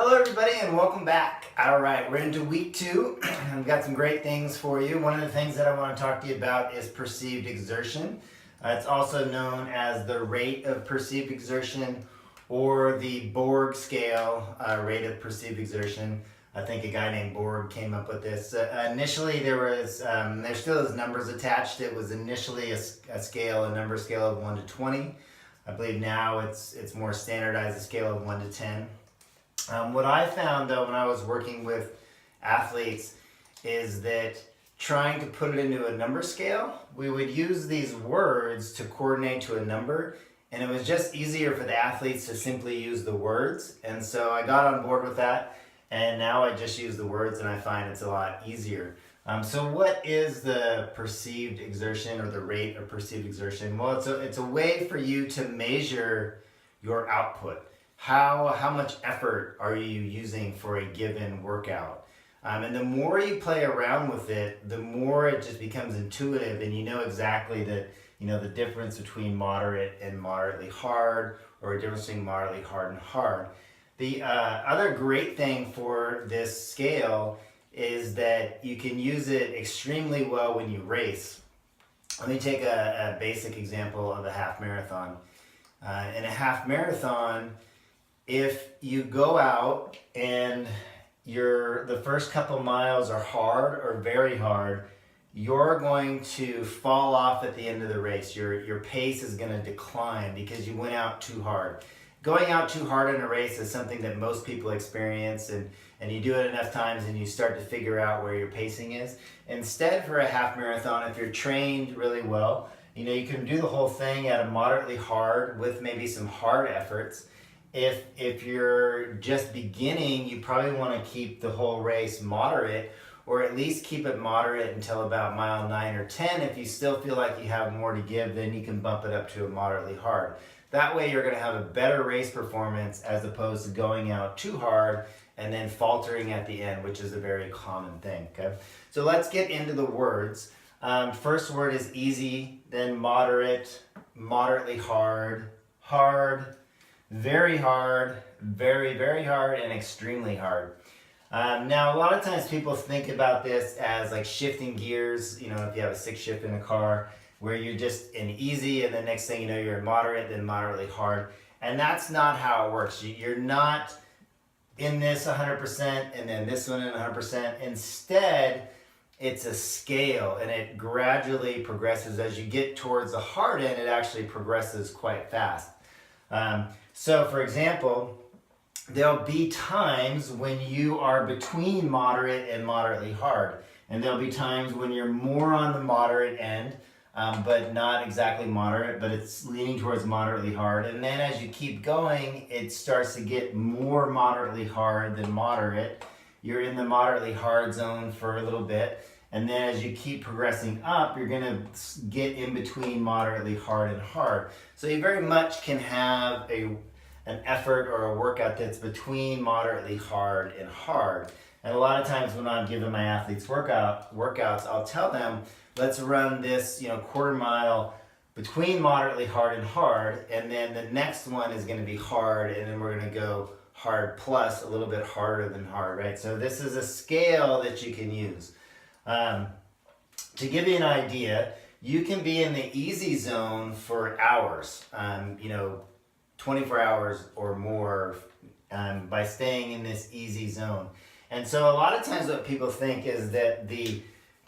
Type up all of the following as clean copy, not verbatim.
Hello everybody and welcome back. Alright, we're into week 2. I've got some great things for you. One of the things that I want to talk to you about is perceived exertion. It's also known as the rate of perceived exertion or the Borg scale, rate of perceived exertion. I think a guy named Borg came up with this. Initially there still is numbers attached. It was initially a number scale of 1 to 20. I believe now it's more standardized, a scale of 1 to 10. What I found though when I was working with athletes is that trying to put it into a number scale, we would use these words to coordinate to a number, and it was just easier for the athletes to simply use the words. And so I got on board with that, and now I just use the words and I find it's a lot easier. So what is the perceived exertion or the rate of perceived exertion? Well, it's a way for you to measure your output. How much effort are you using for a given workout? And the more you play around with it, the more it just becomes intuitive, and you know exactly that, the difference between moderate and moderately hard, or a difference between moderately hard and hard. The other great thing for this scale is that you can use it extremely well when you race. Let me take a basic example of a half marathon. In a half marathon, if you go out and the first couple miles are hard or very hard, you're going to fall off at the end of the race. Your pace is going to decline because you went out too hard. Going out too hard in a race is something that most people experience, and you do it enough times and you start to figure out where your pacing is. Instead, for a half marathon, if you're trained really well, you can do the whole thing at a moderately hard with maybe some hard efforts. If you're just beginning, you probably want to keep the whole race moderate, or at least keep it moderate until about mile 9 or 10. If you still feel like you have more to give, then you can bump it up to a moderately hard. That way you're going to have a better race performance as opposed to going out too hard and then faltering at the end, which is a very common thing. Okay, so let's get into the words. First word is easy, then moderate, moderately hard, hard, very hard, very, very hard, and extremely hard. Now, a lot of times people think about this as like shifting gears, if you have a 6 shift in a car, where you're just in easy, and the next thing you know, you're in moderate, then moderately hard. And that's not how it works. You're not in this 100% and then this one in 100%. Instead, it's a scale, and it gradually progresses. As you get towards the hard end, it actually progresses quite fast. So for example, there'll be times when you are between moderate and moderately hard. And there'll be times when you're more on the moderate end, but not exactly moderate, but it's leaning towards moderately hard. And then as you keep going, it starts to get more moderately hard than moderate. You're in the moderately hard zone for a little bit. And then as you keep progressing up, you're going to get in between moderately hard and hard. So you very much can have an effort or a workout that's between moderately hard and hard. And a lot of times when I'm giving my athletes workouts, I'll tell them, let's run this quarter mile between moderately hard and hard, and then the next one is going to be hard, and then we're going to go hard plus a little bit harder than hard, right? So this is a scale that you can use. To give you an idea, you can be in the easy zone for hours, 24 hours or more, by staying in this easy zone. And so a lot of times what people think is that the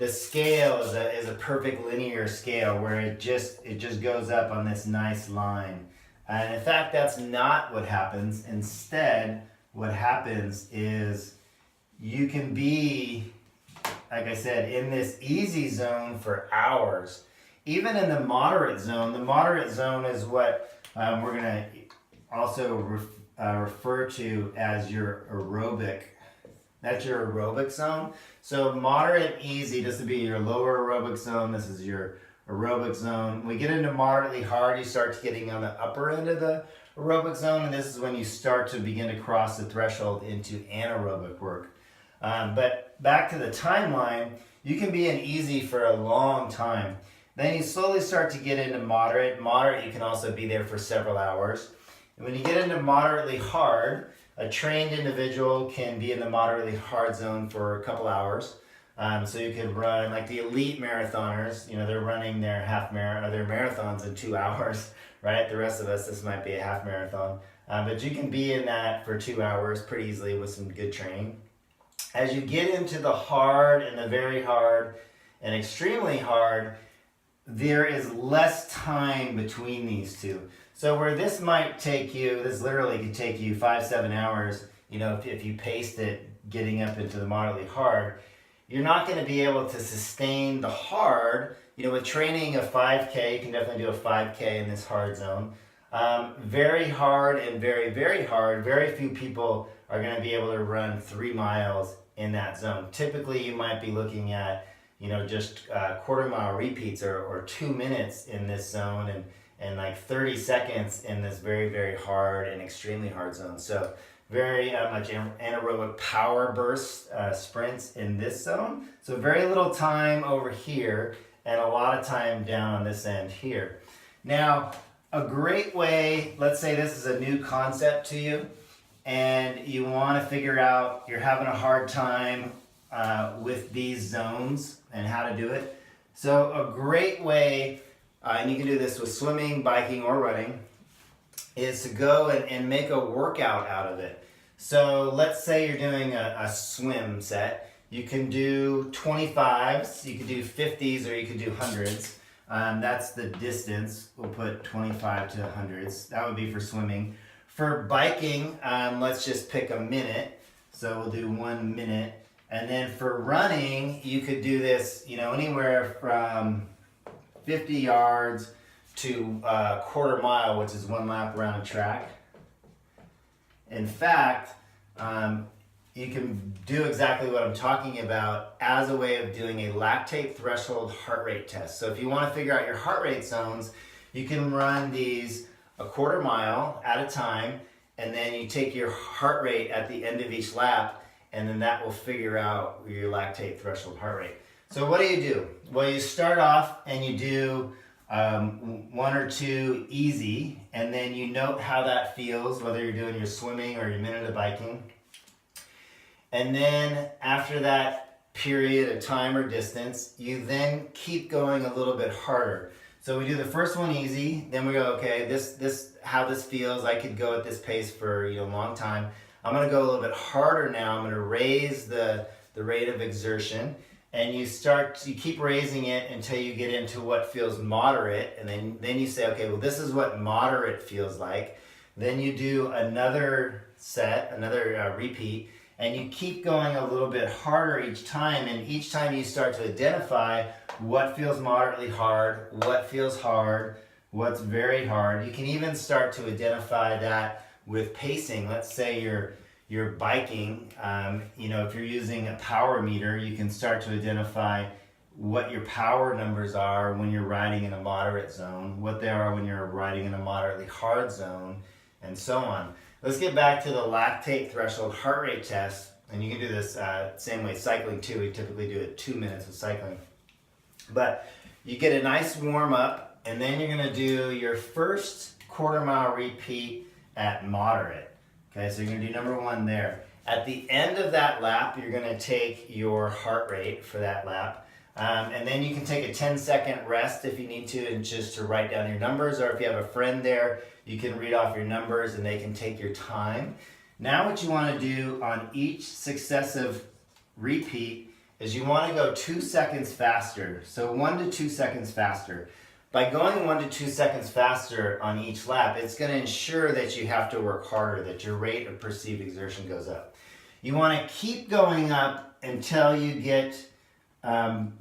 scale is a perfect linear scale where it just goes up on this nice line. And in fact, that's not what happens. Instead, what happens is you can be, like I said, in this easy zone for hours. Even in the moderate zone is what we're going to also refer to as your aerobic. That's your aerobic zone. So moderate, easy, this would be your lower aerobic zone. This is your aerobic zone. When we get into moderately hard, you start getting on the upper end of the aerobic zone, and this is when you start to begin to cross the threshold into anaerobic work. But back to the timeline, you can be in easy for a long time. Then you slowly start to get into moderate. Moderate, you can also be there for several hours. And when you get into moderately hard, a trained individual can be in the moderately hard zone for a couple hours. So you could run like the elite marathoners, they're running their their marathons in 2 hours, right? The rest of us, this might be a half marathon. But you can be in that for 2 hours pretty easily with some good training. As you get into the hard and the very hard and extremely hard, there is less time between these two. So where this might take you, this literally could take you 5-7 hours, if you paced it getting up into the moderately hard, you're not going to be able to sustain the hard. With training a 5K, you can definitely do a 5K in this hard zone. Very hard and very, very hard, very few people are going to be able to run 3 miles in that zone. Typically, you might be looking at, just quarter-mile repeats or 2 minutes in this zone and like 30 seconds in this very, very hard and extremely hard zone. So very much anaerobic power burst sprints in this zone. So very little time over here and a lot of time down on this end here. Now, a great way, let's say this is a new concept to you and you want to figure out, you're having a hard time with these zones and how to do it. So a great way, and you can do this with swimming, biking, or running, is to go and make a workout out of it. So let's say you're doing a swim set. You can do 25s, you can do 50s, or you can do 100s. That's the distance. We'll put 25 to 100s. That would be for swimming. For biking, let's just pick a minute. So we'll do 1 minute. And then for running, you could do this, anywhere from 50 yards to a quarter mile, which is 1 lap around a track. In fact, you can do exactly what I'm talking about as a way of doing a lactate threshold heart rate test. So if you want to figure out your heart rate zones, you can run these a quarter mile at a time, and then you take your heart rate at the end of each lap, and then that will figure out your lactate threshold heart rate. So what do? Well, you start off and you do 1 or 2 easy, and then you note how that feels, whether you're doing your swimming or your minute of biking. And then after that period of time or distance, you then keep going a little bit harder. So we do the first one easy, then we go, okay, this how this feels, I could go at this pace for a long time. I'm gonna go a little bit harder now. I'm gonna raise the rate of exertion. And you keep raising it until you get into what feels moderate, and then you say, okay, well, this is what moderate feels like. Then you do another set, another repeat, and you keep going a little bit harder each time, and each time you start to identify what feels moderately hard, what feels hard, what's very hard. You can even start to identify that with pacing. Let's say you're biking, if you're using a power meter, you can start to identify what your power numbers are when you're riding in a moderate zone, what they are when you're riding in a moderately hard zone, and so on. Let's get back to the lactate threshold heart rate test, and you can do this same way, cycling too. We typically do it 2 minutes of cycling. But you get a nice warm up, and then you're gonna do your first quarter mile repeat at moderate. Okay, so you're gonna do number 1 there. At the end of that lap, you're gonna take your heart rate for that lap. And then you can take a 10-second rest if you need to, and just to write down your numbers, or if you have a friend there, you can read off your numbers and they can take your time. Now what you wanna do on each successive repeat is you wanna go 2 seconds faster. So 1 to 2 seconds faster. By going 1 to 2 seconds faster on each lap, it's going to ensure that you have to work harder, that your rate of perceived exertion goes up. You want to keep going up until you get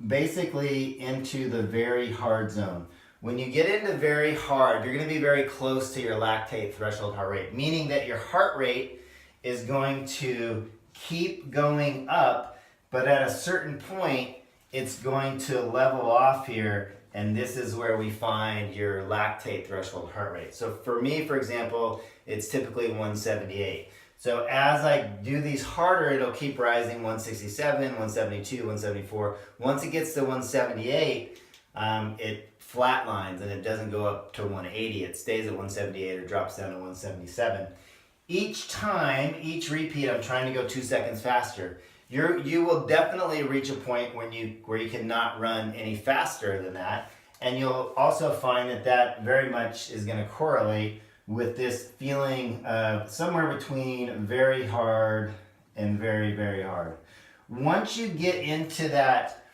basically into the very hard zone. When you get into very hard, you're going to be very close to your lactate threshold heart rate, meaning that your heart rate is going to keep going up, but at a certain point, it's going to level off here. And this is where we find your lactate threshold heart rate. So for me, for example, it's typically 178. So as I do these harder, it'll keep rising, 167, 172, 174. Once it gets to 178, it flatlines and it doesn't go up to 180. It stays at 178 or drops down to 177. each time, each repeat, I'm trying to go 2 seconds faster. You will definitely reach a point where you cannot run any faster than that. And you'll also find that very much is going to correlate with this feeling of somewhere between very hard and very, very hard. Once you get into that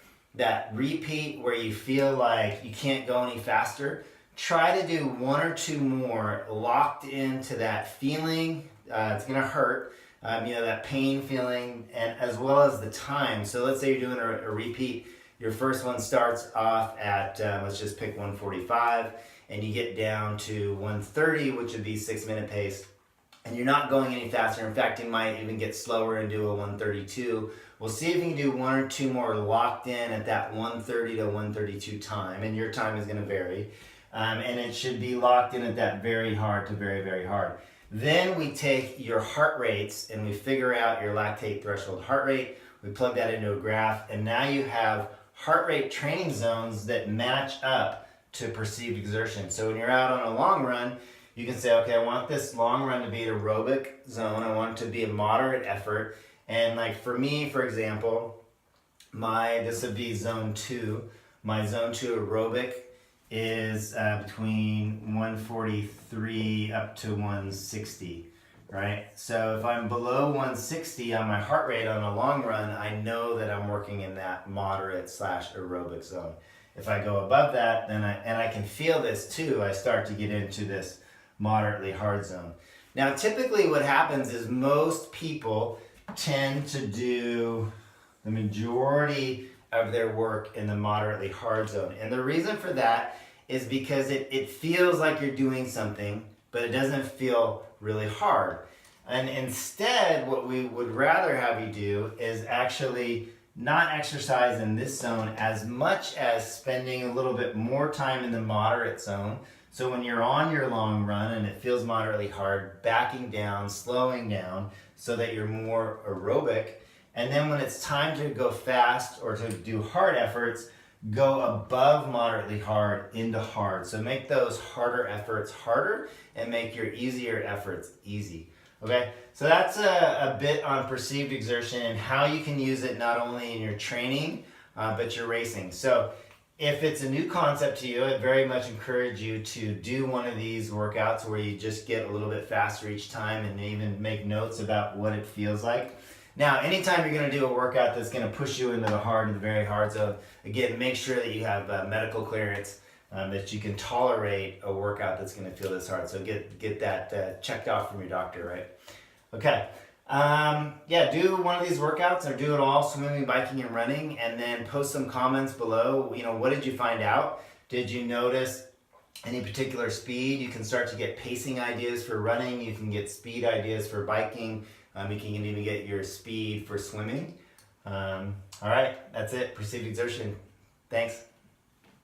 repeat where you feel like you can't go any faster, try to do 1 or 2 more locked into that feeling. It's going to hurt, that pain feeling, and as well as the time. So let's say you're doing a repeat. Your first one starts off at, let's just pick 145, and you get down to 130, which would be 6-minute pace. And you're not going any faster. In fact, you might even get slower and do a 132. We'll see if you can do 1 or 2 more locked in at that 130 to 132 time, and your time is going to vary. And it should be locked in at that very hard to very, very hard. Then we take your heart rates and we figure out your lactate threshold heart rate. We plug that into a graph, and now you have heart rate training zones that match up to perceived exertion. So when you're out on a long run, you can say, okay, I want this long run to be an aerobic zone. I want it to be a moderate effort. And like for me, for example, this would be zone 2. My zone 2 aerobic is between 143 up to 160, right? So if I'm below 160 on my heart rate on a long run, I know that I'm working in that moderate / aerobic zone. If I go above that, then I can feel this too, I start to get into this moderately hard zone. Now, typically what happens is most people tend to do the majority of their work in the moderately hard zone. And the reason for that is because it feels like you're doing something, but it doesn't feel really hard. And instead, what we would rather have you do is actually not exercise in this zone as much as spending a little bit more time in the moderate zone. So when you're on your long run and it feels moderately hard, backing down, slowing down so that you're more aerobic. And then when it's time to go fast or to do hard efforts, go above moderately hard into hard. So make those harder efforts harder and make your easier efforts easy. Okay, so that's a bit on perceived exertion and how you can use it not only in your training, but your racing. So if it's a new concept to you, I'd very much encourage you to do one of these workouts where you just get a little bit faster each time and even make notes about what it feels like. Now, anytime you're going to do a workout that's going to push you into the hard and the very hard zone, again, make sure that you have medical clearance, that you can tolerate a workout that's going to feel this hard. So get that checked off from your doctor, right? Okay. Do one of these workouts or do it all, swimming, biking, and running, and then post some comments below. What did you find out? Did you notice any particular speed? You can start to get pacing ideas for running. You can get speed ideas for biking. You can even get your speed for swimming. All right, that's it. Perceived exertion. Thanks.